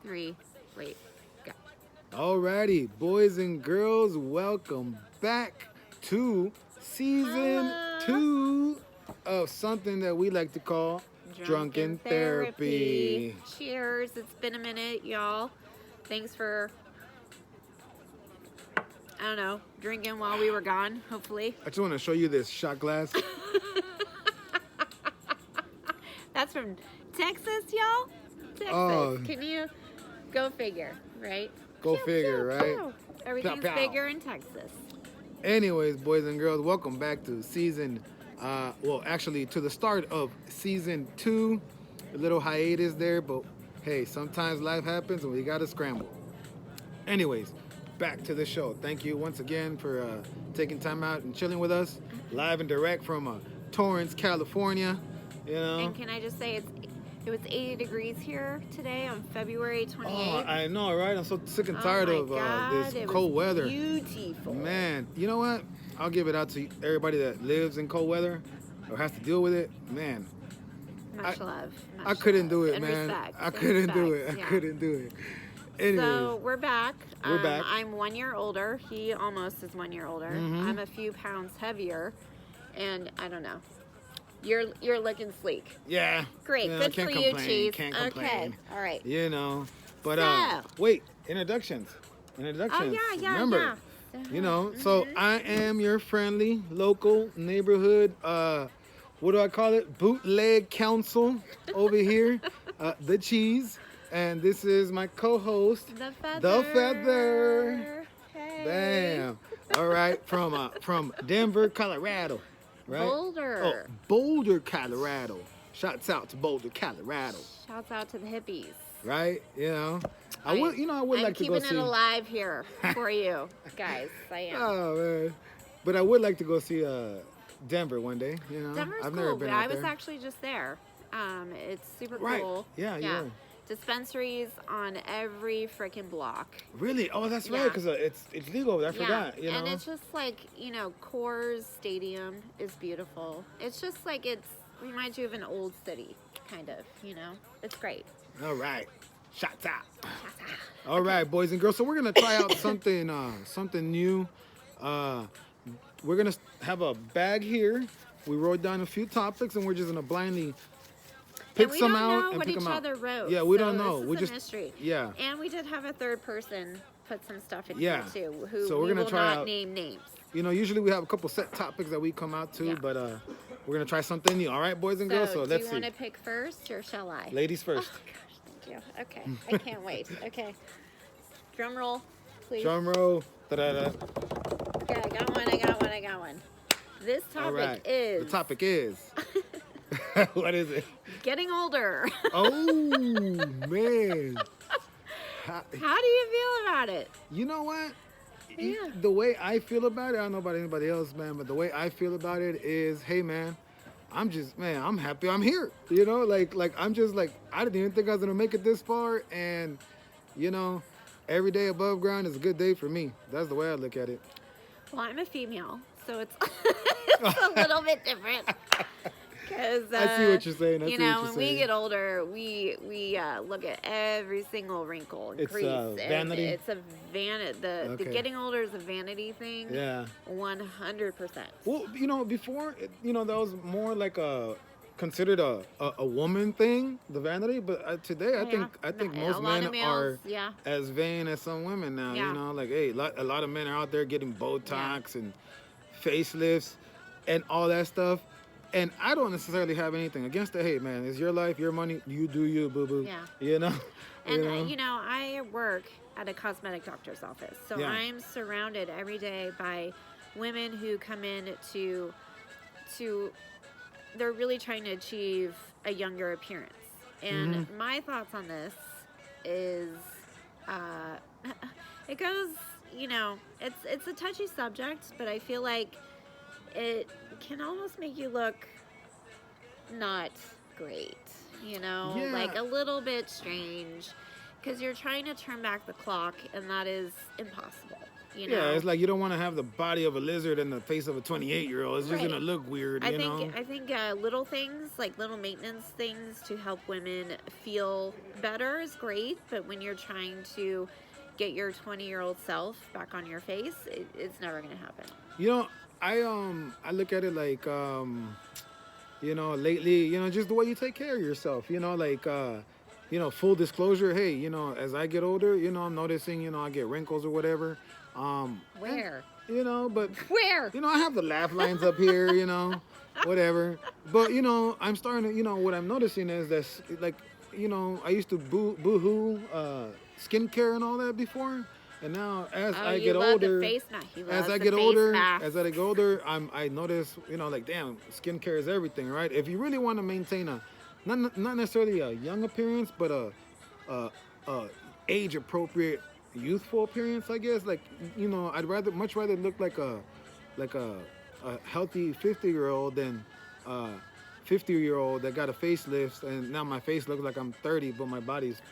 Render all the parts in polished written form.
3, wait, go. Alrighty, boys and girls, welcome back to season Hello. 2 of something that we like to call Drunken Therapy. Cheers. It's been a minute, y'all. Thanks for, I don't know, drinking while we were gone, hopefully. I just want to show you this shot glass. That's from Texas, y'all? Texas. Oh. Can you go figure, right? Go Pew, figure, pew, right? pew. Everything's Pow, pow. bigger in Texas. Anyways, boys and girls, welcome back to season, actually to the start of season 2. A little hiatus there, but hey, sometimes life happens and we gotta scramble. Anyways, back to the show. Thank you once again for taking time out and chilling with us, live and direct from Torrance, California. You know. And can I just say it was 80 degrees here today on February 28th. Oh, I know, right? I'm so sick and tired Oh of my God, this it cold was weather. Beautiful. Man, you know what? I'll give it out to everybody that lives in cold weather or has to deal with it. Man, Much love. I couldn't do it, and man. Respect, I and couldn't do it. respect, I yeah. couldn't do it. Anyways, So we're back. We're back. I'm 1 year older. He almost is 1 year older. Mhm. I'm a few pounds heavier, and I don't know. You're looking sleek. yeah. Great. Yeah, Good can't for you, complain, Cheese. Can't Okay. complain. All right. You know, but So. wait, introductions. Oh yeah. Remember, Yeah. you know. So Mhm. I am your friendly local neighborhood. What do I call it? Bootleg counsel over here. The Cheese, and this is my co-host. The feather. The Feather. Hey. Bam. All right, from Denver, Colorado, right? Boulder. Oh, Boulder, Colorado. Shouts out to Boulder, Colorado. Shouts out to the hippies. Right? You know, I would like to go I'm keeping see. it alive here for you guys. I am. Oh man, but I would like to go see Denver one day. You know, Denver's I've cool. never been but out I was there. actually just there. It's super Right. cool. Yeah, you were. Dispensaries on every freaking block. Really? Oh, that's right. Yeah. Because it's legal. I forgot. You know. And it's just like, Coors Stadium is beautiful. It's just like reminds you of an old city, kind of, It's great. All right. Shots out. All right, boys and girls. So we're gonna try out something new. We're gonna have a bag here. We wrote down a few topics, and we're just gonna blindly pick And we some don't out know and what pick each them out. other wrote. Yeah, we so don't know. This is We a just mystery. yeah. And we did have a third person put some stuff in Yeah. here too, who So we're we gonna will try not out- name names. You know, usually we have a couple set topics that we come out to, Yeah. but we're gonna try something new. All right, boys and girls. So do let's you see. want to pick first, or shall I? Ladies Oh first. gosh, thank you. Okay, I can't wait. Okay, drum roll, please. Drum roll. Da-da-da. Okay, I got one. This topic All right. is The topic is. What is it? getting older. Oh man. How do you feel about it? You know what? Yeah. The way I feel about it, I don't know about anybody else, man, but the way I feel about it is, hey, man, I'm happy I'm here. You know, like I'm just like, I didn't even think I was gonna make it this far, and you know, every day above ground is a good day for me. That's the way I look at it. Well, I'm a female, so it's, it's a little bit different. Because I see what you're saying. I see what you're when saying. we get older, we look at every single wrinkle and It's, crease. vanity? And it's a vanity. The Okay. getting older is a vanity thing. Yeah. 100%. Well, you know, before, that was more like considered a woman thing, the vanity. But today, I think A most lot men of males, are yeah. as vain as some women now. Yeah. You know, like hey, a lot of men are out there getting Botox and facelifts and all that stuff. And I don't necessarily have anything against it. Hey, man, it's your life, your money. You do you, boo boo. Yeah. You know. And I work at a cosmetic doctor's office, so Yeah. I'm surrounded every day by women who come in to they're really trying to achieve a younger appearance. And Mm-hmm. my thoughts on this is, it goes, it's a touchy subject, but I feel like it can almost make you look not great, Yeah. like a little bit strange, because you're trying to turn back the clock, and that is impossible. You know? Yeah, it's like you don't want to have the body of a lizard and the face of a 28-year-old. It's just Right. gonna look weird, I you think know. I think little things like little maintenance things to help women feel better is great, but when you're trying to get your 20-year-old self back on your face, it's never going to happen. You know, I look at it like lately, just the way you take care of yourself. Like full disclosure. Hey, as I get older, I'm noticing, I get wrinkles or whatever. Where? But Where? I have the laugh lines up here, whatever. But I'm starting to, what I'm noticing is that, like, I used to boohoo skincare and all that before, and now as I get older, as I get older, I notice, like, damn, skincare is everything, right? If you really want to maintain a, not necessarily a young appearance, but a age appropriate youthful appearance, I guess. Like, I'd much rather look like a healthy 50-year-old than 50-year-old that got a facelift and now my face looks like I'm 30 but my body's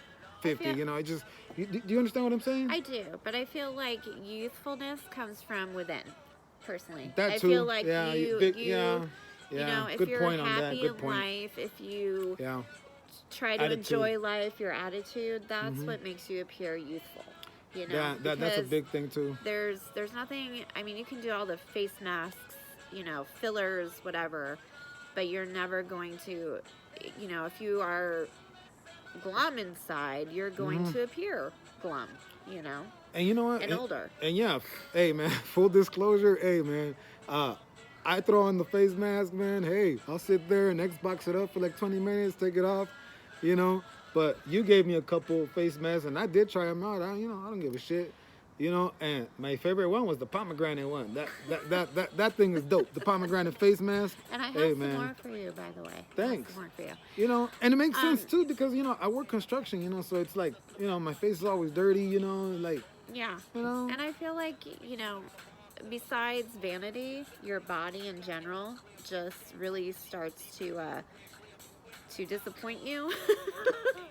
50. It just, do you understand what I'm saying? I do, but I feel like youthfulness comes from within. Personally, That too. I feel like yeah, you if good you're point on happy that. Good in point. life, if you Yeah. try to Attitude. enjoy life, your attitude, that's what makes you appear youthful. That's a big thing too. There's nothing. I mean, you can do all the face masks, fillers, whatever, but you're never going to, if you are glum inside, you're going to appear glum. And you know what? And older. And yeah, hey man, full disclosure, hey man, I throw on the face mask, man. Hey, I'll sit there and Xbox it up for like 20 minutes, take it off, But you gave me a couple face masks, and I did try them out. I don't give a shit, And my favorite one was the pomegranate one. That thing is dope. The pomegranate face mask. And I have some more for you, by the way. Thanks. Some more for you. And it makes sense too because I work construction, so it's like my face is always dirty, like. Yeah. And I feel like besides vanity, your body in general just really starts to disappoint you.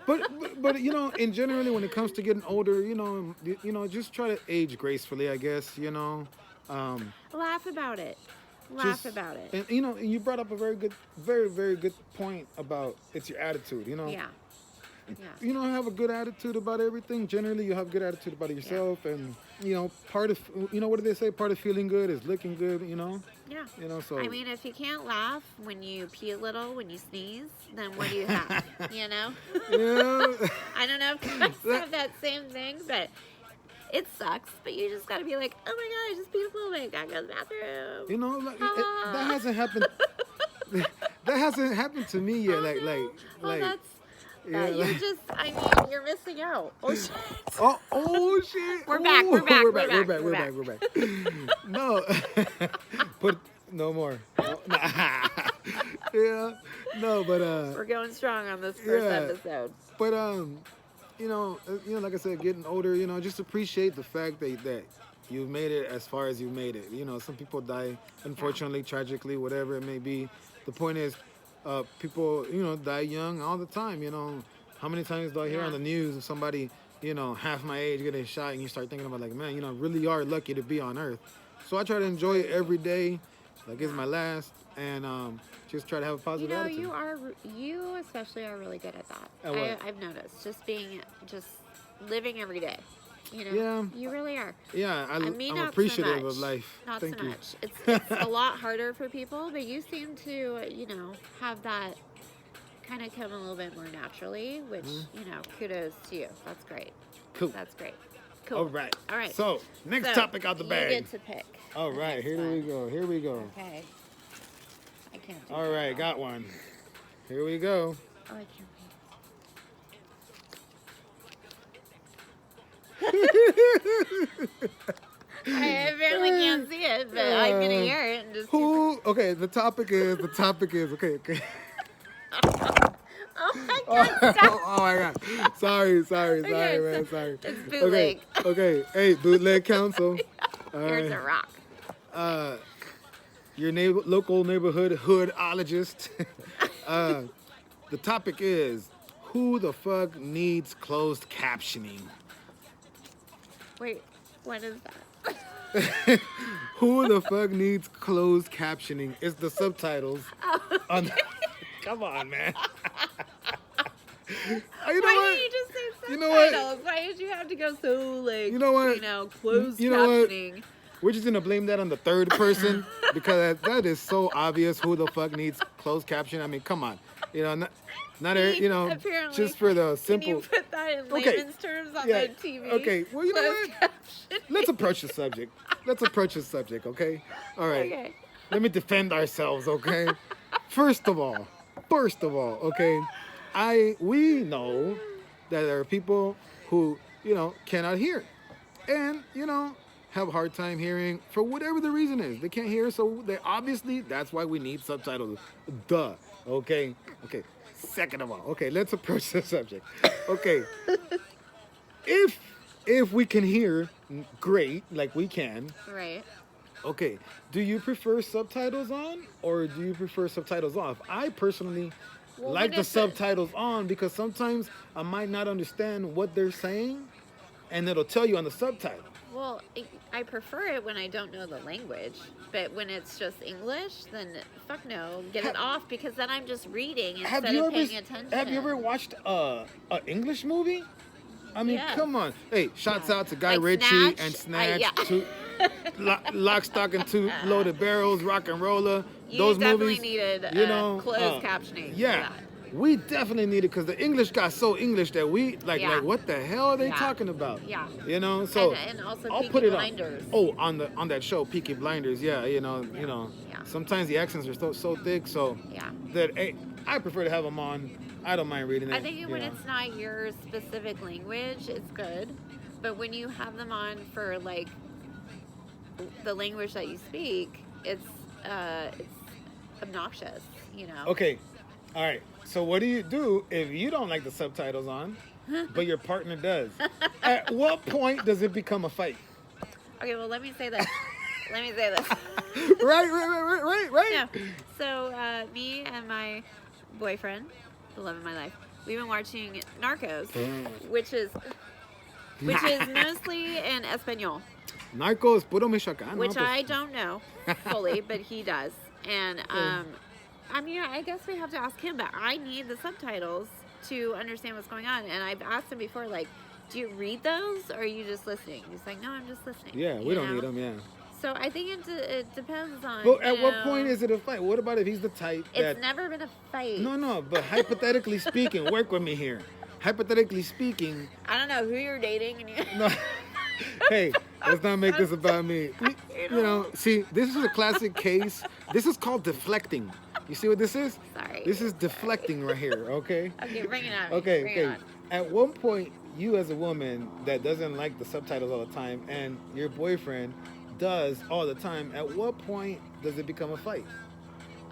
but in generally when it comes to getting older, just try to age gracefully, I guess. Laugh about it. About it. And you brought up a very very good point about it's your attitude. Yeah. Have a good attitude about everything. Generally, you have a good attitude about yourself, and part of what do they say? Part of feeling good is looking good. Yeah. So I mean, if you can't laugh when you pee a little, when you sneeze, then what do you have? Yeah. I don't know if guys have that same thing, but it sucks. But you just gotta be like, oh my god, I just peed a little bit. Gotta go to the bathroom. That hasn't happened. That hasn't happened to me yet. You're missing out. Oh shit. Oh shit. We're back. No. Put no more. No. Yeah. No, but we're going strong on this first episode. But like I said, getting older, just appreciate the fact that you've made it as far as you've made it. Some people die, unfortunately, tragically, whatever it may be. The point is, people, die young all the time. How many times do I hear on the news of somebody, half my age getting shot, and you start thinking about like, man, really are lucky to be on Earth. So I try to enjoy it every day, like it's my last, and just try to have a positive attitude. You especially are really good at that. At what? I've noticed just living every day. Yeah. You really are. Yeah, I'm not appreciative so much. of life. Not Thank so you. much. It's a lot harder for people, but you seem to, have that kind of come a little bit more naturally, which, kudos to you. That's great. Cool. That's great. Cool. All right. So, So, topic out the bag. You get to pick. All right, here we go. Okay. I can't do All that right, well. got one. Here we go. Oh, I can't I barely can't see it, but I'm gonna hear it and just. Who? Okay, the topic is. Okay. Oh my god! Stop. Oh my god. Sorry, man. so Sorry. it's bootleg. Okay. Hey, bootleg council. All Here's right. a rock. Your local neighborhood hoodologist. The topic is, who the fuck needs closed captioning? Wait, what is that? Who the fuck needs closed captioning? It's the subtitles. On Come on, man. You know Why what? didn't you just say You know what? subtitles? Why did you have to go so like? You know what? Closed You know what? captioning. We're just gonna blame that on the third person because that is so obvious. Who the fuck needs closed caption? I mean, come on. Not Apparently, just for the Can simple. you put that in Okay. layman's terms on Yeah. the TV? Okay. Well, you know Closed what? captioning. Let's approach the subject. Okay? All right. Okay. Let me defend ourselves, okay? First of all, okay? We know that there are people who, cannot hear. And, have a hard time hearing for whatever the reason is. They can't hear, so that's why we need subtitles. Duh. Okay? Okay. Second of all, okay, let's approach the subject. Okay. If we can hear, great, like we can. Right. Okay, do you prefer subtitles on or do you prefer subtitles off? I personally Well, like when the it's subtitles on because sometimes I might not understand what they're saying and it'll tell you on the subtitle. Well, I prefer it when I don't know the language, but when it's just English, then fuck no, get it off because then I'm just reading instead of paying attention. Have you ever watched an English movie? I mean, Yes. come on. Hey, shouts out to Guy Like Ritchie Snatch? and Snatch, Yeah. Lock, Stock, and Two Loaded Barrels, Rock and Roller. You Those definitely movies, needed closed captioning. for Yeah, that. we definitely need it because the English got so English that we Yeah. what the hell are they Yeah. talking about? Yeah. So And also I'll Peaky put it Blinders. on that show, Peaky Blinders. Yeah, Yeah. sometimes the accents are so thick, so Yeah. that I prefer to have them on. I don't mind reading it. I think you when know. it's not your specific language, it's good. But when you have them on for like the language that you speak, it's obnoxious, Okay, all right. So what do you do if you don't like the subtitles on, but your partner does? At what point does it become a fight? Okay, well, let me say this. Right. Yeah. So, me and my boyfriend, the love of my life, we've been watching Narcos, which is mostly in Espanol, Narcos, puro Michoacán. which no, pues. I don't know fully, but he does. And I mean, I guess we have to ask him, but I need the subtitles to understand what's going on. And I've asked him before, like, do you read those or are you just listening? He's like, no, I'm just listening. Yeah, we don't need them. Yeah. So I think it depends on. But at what point is it a fight? What about if he's the type that? It's never been a fight. No. But hypothetically speaking, work with me here. Hypothetically speaking, I don't know who you're dating, and you. no. Hey, let's not make this about me. See, this is a classic case. This is called deflecting. You see what this is? Sorry. This is deflecting right here, okay? Okay, bring it on. Okay. Bring it on. At one point, you as a woman that doesn't like the subtitles all the time, and your boyfriend does all the time, at what point does it become a fight?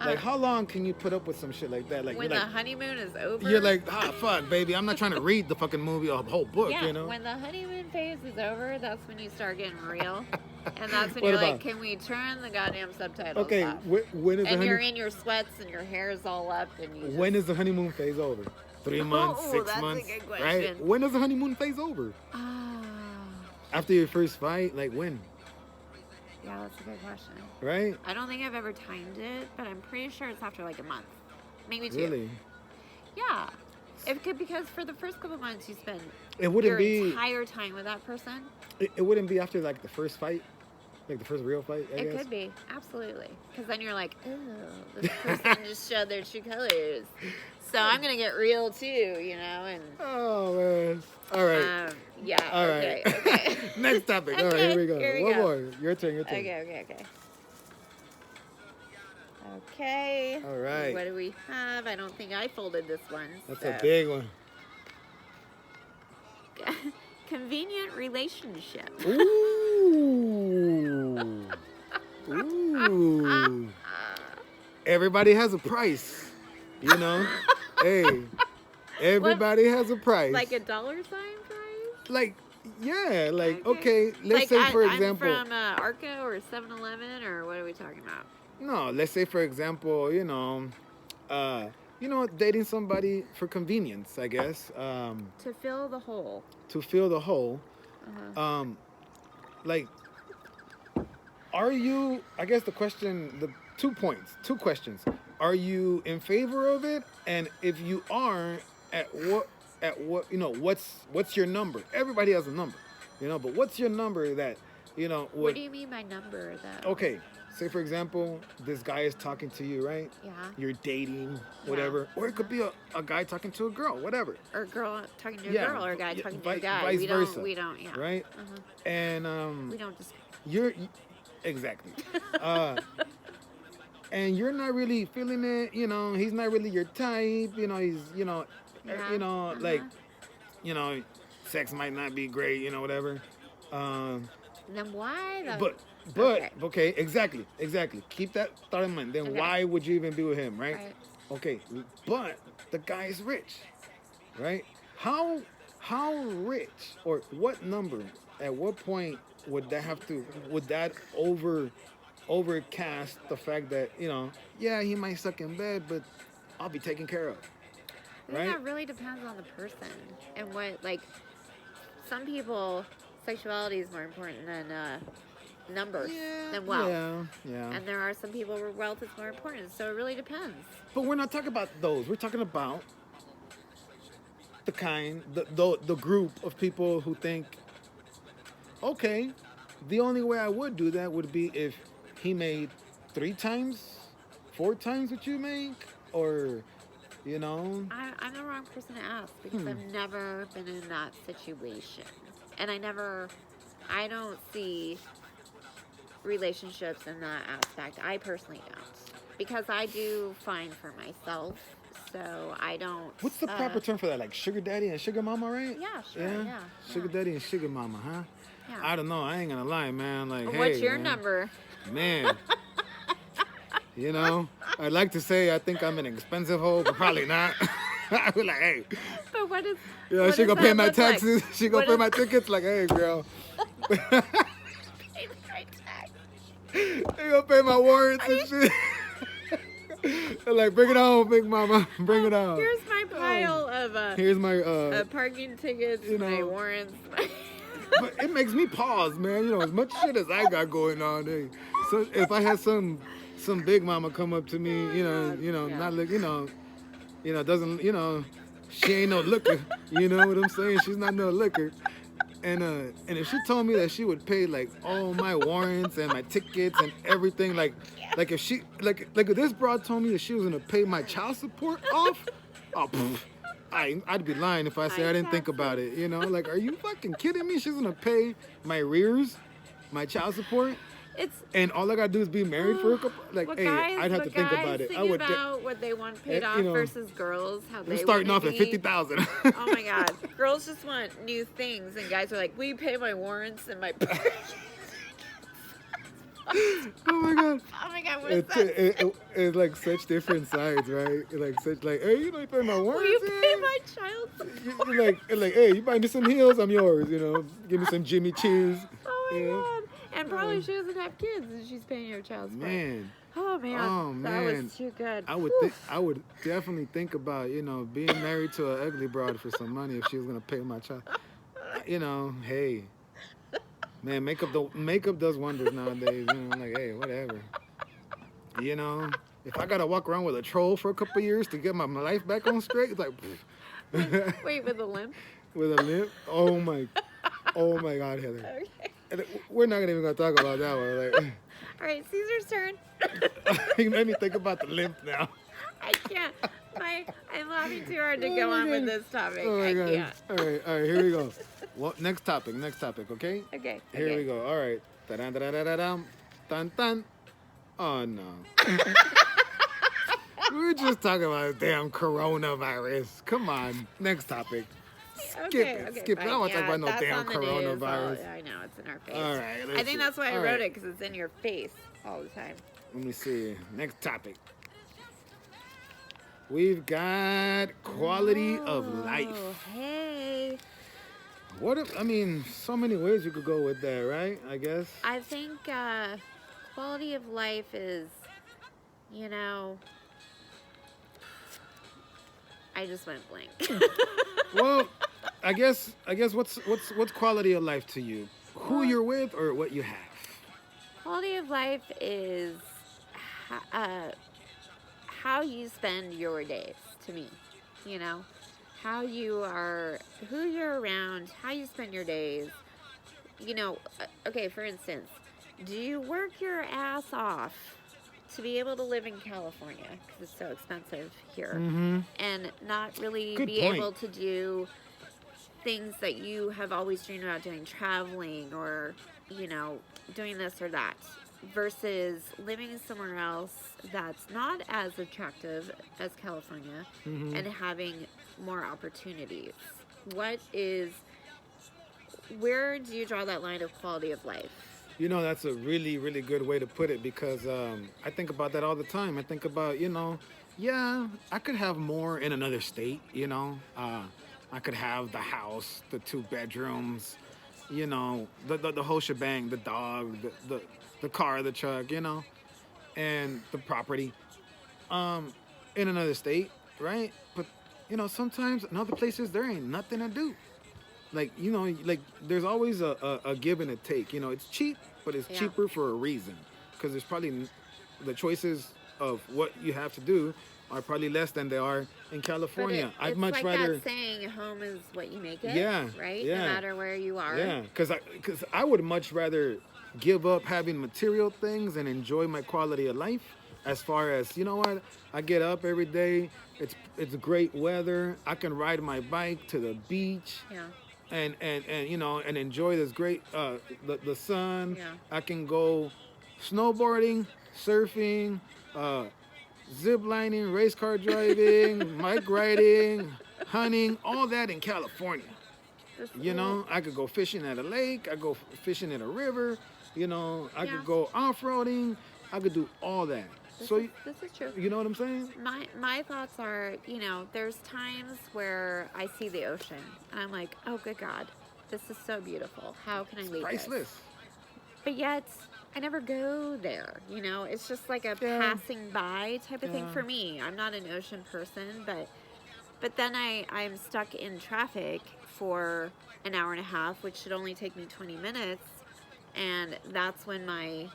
Like, how long can you put up with some shit like that? Like, when the honeymoon is over. you're like, fuck, baby, I'm not trying to read the fucking movie or the whole book, yeah, you know? when the honeymoon phase is over, that's when you start getting real. And that's when What you're about- like, can we turn the goddamn subtitles Okay, off? when is the And you're honeymoon? in your sweats and your hair's all up and you just... When is the honeymoon phase over? 3 months, Oh, 6 that's a months, good right? question. When does the honeymoon phase over? Ah, After your first fight, like when? yeah, that's a good question. Right? I don't think I've ever timed it, but I'm pretty sure it's after like a month. Maybe 2. Really? Yeah. It could, because for the first couple months you spend It wouldn't your be. entire time with that person. It wouldn't be after like the first fight, like the first real fight. I It guess. could be, absolutely. Because then you're like, oh, this person just showed their true colors. So I'm going to get real too, and... Oh man. All right. Yeah. All right. Okay. Next topic. All right, Okay, here we go. here we One go. more. Your turn. Okay. Okay. All right. What do we have? I don't think I folded this one. That's so. a big one. Convenient relationship. Ooh. Ooh. Everybody has a price. Hey, everybody has a price. Like a dollar sign price? Like, yeah, like, okay, let's Like say, for example. I'm from Arco or 7-Eleven, or what are we talking about? No, let's say, for example, dating somebody for convenience, I guess. To fill the hole. To fill the hole. Uh-huh. Like, are you? I guess the question, the 2 points, 2 questions. Are you in favor of it? And if you are, at what, what's your number? Everybody has a number, but what's your number that, What would, do you mean by number, though? okay, say for example, this guy is talking to you, right? Yeah. You're dating, Yeah. whatever, or it could be a guy talking to a girl, whatever. Or a girl talking to a Yeah, girl, or a guy yeah, talking to a guy. vice we versa, don't. We don't. Yeah. right? Uh-huh. And We don't just. you're exactly. Uh, and you're not really feeling it, he's not really your type, he's, Yeah. like, Uh-huh. you know, sex might not be great, whatever. Um, Then why? The... but, Okay. okay, exactly. Keep that thought in mind. Then Okay. why would you even be with him, right? Right. Okay, but the guy is rich, right? How rich, or what number, at what point would that overcast the fact that, yeah, he might suck in bed, but I'll be taken care of, I think right? that really depends on the person and what, like, some people, sexuality is more important than numbers, than wealth. Yeah. And there are some people where wealth is more important, so it really depends. But we're not talking about those. We're talking about the group of people who think, okay, the only way I would do that would be if he made 3 times, 4 times what you make, or, I'm the wrong person to ask because I've never been in that situation. And I don't see relationships in that aspect. I personally don't. Because I do fine for myself, so I don't. What's the proper term for that? Like sugar daddy and sugar mama, right? Yeah, sure, yeah. Sugar daddy and sugar mama, huh? Yeah. I don't know. I ain't gonna lie, man. Like, Well, hey, what's your man. number? Man. I'd like to say I think I'm an expensive hoe, but probably not. I'd be like, hey. But what is? Yeah, she gonna pay my taxes. She gonna pay my tickets. Like, hey, girl. They gonna pay my warrants and shit. They're like, bring it on, big mama. Bring it on. Here's my pile of Here's my parking tickets, my warrants. But it makes me pause, man. As much shit as I got going on, so if I had some big mama come up to me, not look, doesn't, she ain't no looker. You know what I'm saying? She's not no looker. And if she told me that she would pay like all my warrants and my tickets and everything, like if she like if this broad told me that she was gonna pay my child support off, oh, I'd be lying if I said I didn't think about it. Like, are you fucking kidding me? She's gonna pay my rears, my child support. And all I gotta do is be married for a couple. Like, hey, I'd have to think about it. I would about what they want paid off versus girls. How they starting off at 50,000. Oh my God, girls just want new things, and guys are like, "Will you pay my warrants and my?" Oh my God. Oh my God, what is that? It's like such different sides, right? Like such like, hey, you pay my warrants. Will you pay my child support? You're like, hey, you buy me some heels, I'm yours. Give me some Jimmy Choos. Oh my God. And probably she doesn't have kids and she's paying your child support. Man. Oh man. That was too good. I would definitely think about, being married to an ugly broad for some money if she was gonna pay my child. Hey. Man, makeup does wonders nowadays, like, hey, whatever. If I gotta walk around with a troll for a couple years to get my life back on straight, it's like Wait, with a limp? With a limp? Oh my God, Heather. Okay. We're not even gonna talk about that one. Like, all right, Caesar's turn. You made me think about the limp now. I can't. I'm laughing too hard to go on with this topic. Oh my God. Can't. All right, here we go. Well, next topic, okay? Okay. Here we go. All right. Ta-da-da-da-da-dum. Dun. Oh no. We were just talking about damn coronavirus. Come on, next topic. Skip it. I don't want to talk about no damn coronavirus. I know, it's in our face. All right. I think that's why I wrote it, because it's in your face all the time. Let me see. Next topic. We've got quality of life. Hey. So many ways you could go with that, right? I guess. I think quality of life is, I just went blank. Well, I guess what's quality of life to you? Who you're with or what you have? Quality of life is uh, how you spend your days, to me. You know, how you are, who you're around, how you spend your days. You know, okay, for instance, do you work your ass off to be able to live in California because it's so expensive here Mm-hmm. and not really Good be point. able to do things that you have always dreamed about doing, traveling or, you know, doing this or that, versus living somewhere else that's not as attractive as California Mm-hmm. and having more opportunities? What is, where do you draw that line of quality of life? You know, that's a really, really good way to put it because I think about that all the time. I think about, yeah, I could have more in another state, I could have the house, the 2 bedrooms, the whole shebang, the dog, the car, the truck, and the property in another state, right? But, sometimes in other places there ain't nothing to do. Like, like there's always a give and a take. It's cheap, but it's Yeah. cheaper for a reason because there's probably the choices of what you have to do are probably less than they are in California. But I'd it's much like rather. that saying, home is what you make it. Yeah, Right? yeah. No matter where you are. Yeah, because I would much rather give up having material things and enjoy my quality of life. As far as, you know what, I get up every day. It's great weather. I can ride my bike to the beach Yeah. and enjoy this great the sun. Yeah. I can go snowboarding, surfing, zip lining, race car driving, bike riding, hunting, all that in California. I could go fishing at a lake. I go fishing at a river. I Yeah. could go off roading. I could do all that. This is true. You know what I'm saying? My thoughts are, there's times where I see the ocean and I'm like, oh, good God, this is so beautiful. How can I leave this? Priceless. But yet, I never go there. It's just like a Yeah. passing by type of thing Yeah. for me. I'm not an ocean person, but then I'm stuck in traffic for an hour and a half, which should only take me 20 minutes, and that's when my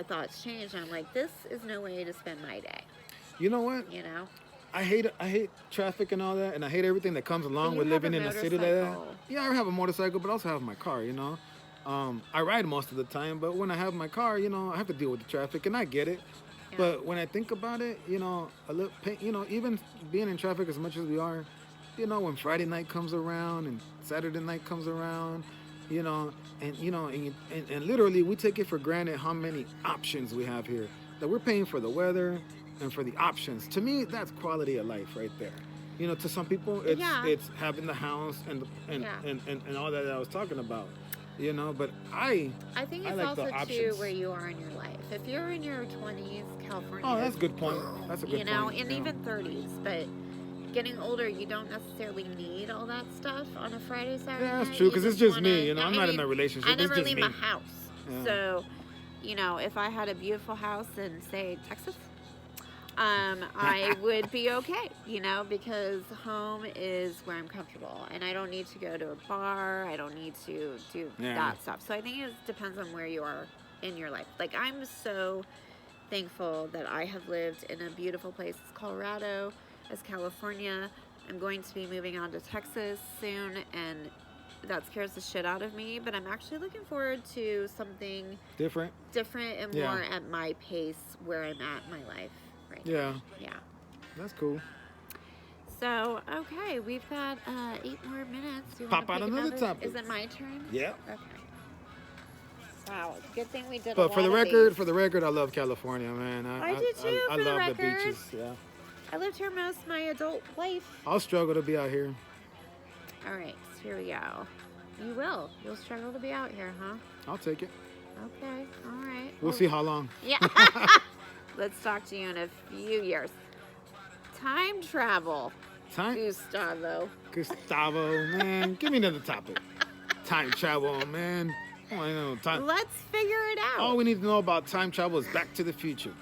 thoughts change. I'm like, this is no way to spend my day. You know what? I hate traffic and all that, and I hate everything that comes along you with have living a in a city like that. motorcycle. Yeah, I have a motorcycle, but I also have my car. I ride most of the time, but when I have my car, I have to deal with the traffic, and I get it. Yeah. But when I think about it, a little, even being in traffic as much as we are, when Friday night comes around and Saturday night comes around, and literally we take it for granted how many options we have here. That we're paying for the weather and for the options. To me, that's quality of life right there. To some people, it's having the house and all that I was talking about. But I think it's like the also too options. where you are in your life. If you're in your 20s, California. Oh, that's a good point. That's a good point. And yeah. even 30s, but getting older, you don't necessarily need all that stuff on a Friday, Saturday. Yeah, that's night. true, You 'cause it's just wanna- me, I'm not in a relationship, I it's never just leave me. my house, Yeah. so if I had a beautiful house in, say, Texas, I would be okay, because home is where I'm comfortable, and I don't need to go to a bar. I don't need to do Yeah. that stuff. So I think it depends on where you are in your life. Like, I'm so thankful that I have lived in a beautiful place, Colorado, as California. I'm going to be moving on to Texas soon, and that scares the shit out of me, but I'm actually looking forward to something Different. different and Yeah. more at my pace where I'm at in my life right Yeah. now. Yeah. That's cool. So, okay, we've got 8 more minutes. You Pop wanna out pick another topic. Is it my turn? Yeah. Okay. Wow, good thing we did a But lot for the of record, these. I love California, man. I do too, I for the love record. the beaches. Yeah. I lived here most of my adult life. I'll struggle to be out here. All right, so here we go. You will. You'll struggle to be out here, huh? I'll take it. Okay, all right. We'll see how long. Yeah. Let's talk to you in a few years. Time travel, Time. Gustavo. Man, give me another topic. Time travel, man. Oh, I know time. Let's figure it out. All we need to know about time travel is Back to the Future.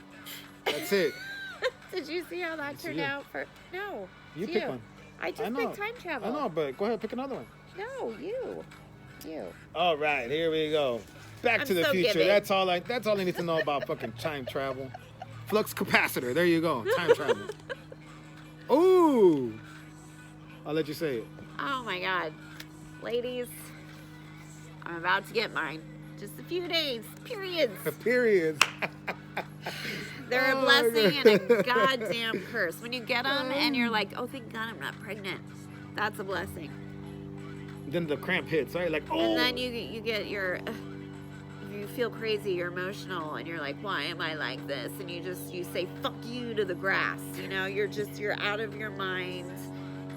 That's it. Did you see how that turned you. out? No. You it's pick one. I just picked time travel. I know, but go ahead, pick another one. No, you. All right, here we go. Back I'm to the so future. giving. That's all I need to know about fucking time travel. Flux capacitor. There you go. Time travel. Ooh. I'll let you say it. Oh my God. Ladies, I'm about to get mine. Just a few days. Periods. Periods. They're a Oh my blessing God. and a goddamn curse. When you get them and you're like, oh, thank God I'm not pregnant. That's a blessing. Then the cramp hits, right? Like, oh. And then you get your, you feel crazy, you're emotional, and you're like, why am I like this? And you say, fuck you to the grass. You know, you're out of your mind.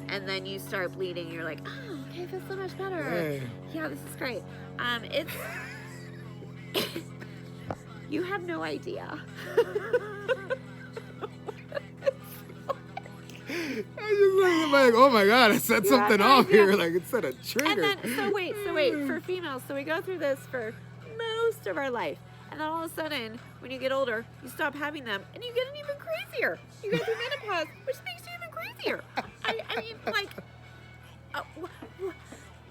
And then you start bleeding. You're like, oh, okay, I feel so much better. Hey. Yeah, this is great. It's, you have no idea. I just like, oh my God, I set You something have no off idea. here. Like, it set a trigger. And then, so wait, for females, so we go through this for most of our life. And then all of a sudden, when you get older, you stop having them and you get an even crazier. You go through menopause, which makes you even crazier. I mean, like,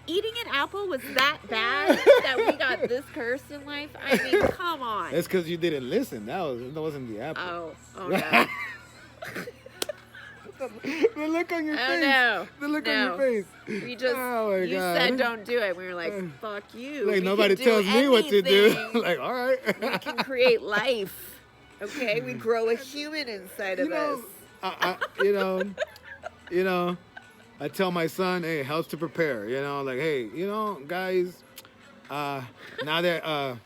eating an apple was that bad that we got this curse in life? I mean, come on. That's because you didn't listen. That wasn't the apple. Oh no. The look on your Oh, face. no. The look on No. your face. We just, Oh my you God. said don't do it. We were like, fuck you. Like We nobody can do tells me what to do. anything. Like, all right. We can create life. Okay, we grow a human inside of us. You know, I tell my son, hey, it helps to prepare. You know, like, hey, guys, now that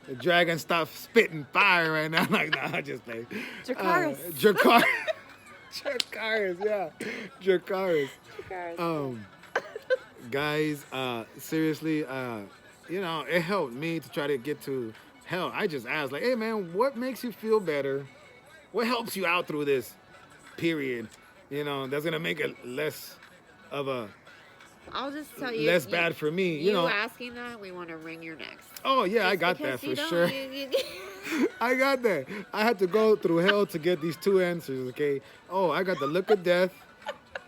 the dragon stopped spitting fire right now, like, nah, just like Dracarys. Dracarys, yeah, Dracarys. Guys, seriously, it helped me to try to get to hell. I just asked, like, hey, man, what makes you feel better? What helps you out through this period? That's gonna make it less of a I'll just tell you. less bad for me. You asking that, we want to wring your necks. Oh yeah, I Just got because that you for don't- sure. you- I got that. I had to go through hell to get these two answers. Okay. Oh, I got the look of death,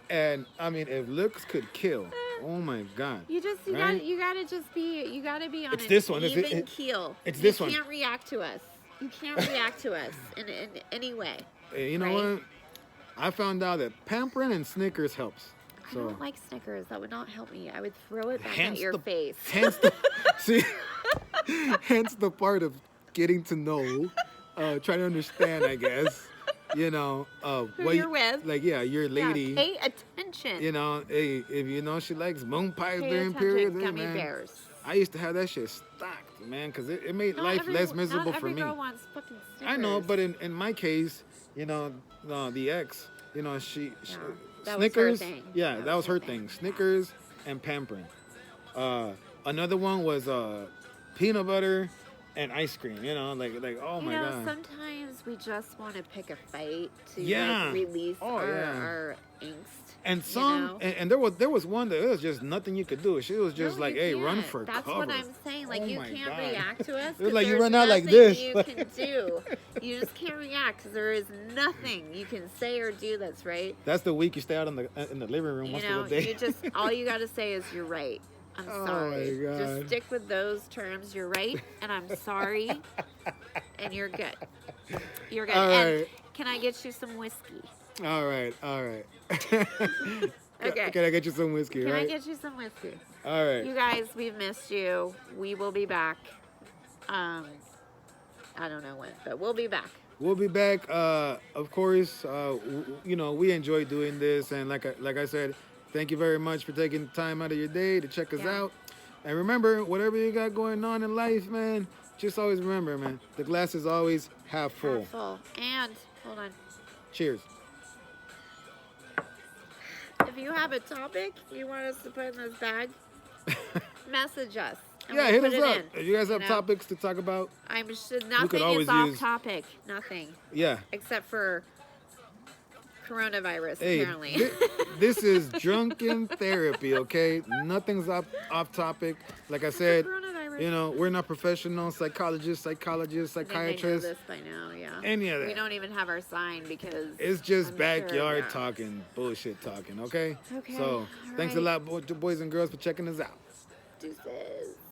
and I mean, if looks could kill, oh my God. You Right? gotta be on It's an this one. even keel. It's this one. You can't react to us. You can't react to us in any way. Hey, you know Right? what? I found out that pampering and Snickers helps. I So don't like Snickers. That would not help me. I would throw it back hence at your face. hence the see, hence the part of getting to know, trying to understand. I guess Who what you're with. Like, yeah, your lady. Yeah, pay attention. Hey, if she likes moon pies Pay during attention. periods, hey, Gummy man. bears. I used to have that shit stocked, man, because it made Not life every- less miserable not for every me. girl wants fucking Snickers. I know, but in my case, the ex, she that was her Snickers. thing. Yeah, that was her thing. Snickers and pampering. Another one was peanut butter and ice cream. Like oh my God. Sometimes we just want to pick a fight to Yeah. release Oh, our, yeah. our angst. And know? and there was one that it was just nothing you could do. She was just No, like, you hey, run can't. for That's cover. what I'm saying. Like, Oh you my can't God. react to us. It was 'cause like you there's run out like nothing this. You can do. You just can't react because there is nothing you can say or do that's right. That's the week you stay out in the living room most of the day. You just all you got to say is you're right. I'm Oh sorry. my God. Just stick with those terms. You're right, and I'm sorry, and you're good. You're good. All And right. can I get you some whiskey? All right. Okay. Can I get you some whiskey, Can right? I get you some whiskey? All right. You guys, we've missed you. We will be back. I don't know when, but we'll be back. We'll be back. Of course, we enjoy doing this, and like I said, thank you very much for taking time out of your day to check us Yeah. out. And remember, whatever you got going on in life, man, just always remember, man, the glass is always half full. Half full. And hold on. Cheers. If you have a topic you want us to put in this bag, message us. and Yeah, we'll hit put us it up. in, If you guys have know? topics to talk about, I'm sure nothing always is off use- topic. Nothing. yeah. Except for coronavirus, Hey, apparently. this is drunken therapy, okay? Nothing's off topic. Like I said, Coronavirus. we're not professional psychologists, I think they know psychiatrists, this by now, yeah. any of We that. don't even have our sign because It's just I'm backyard sure, yeah. talking, bullshit talking, okay? Okay, So, all thanks a right. lot, boys and girls, for checking us out. Deuces.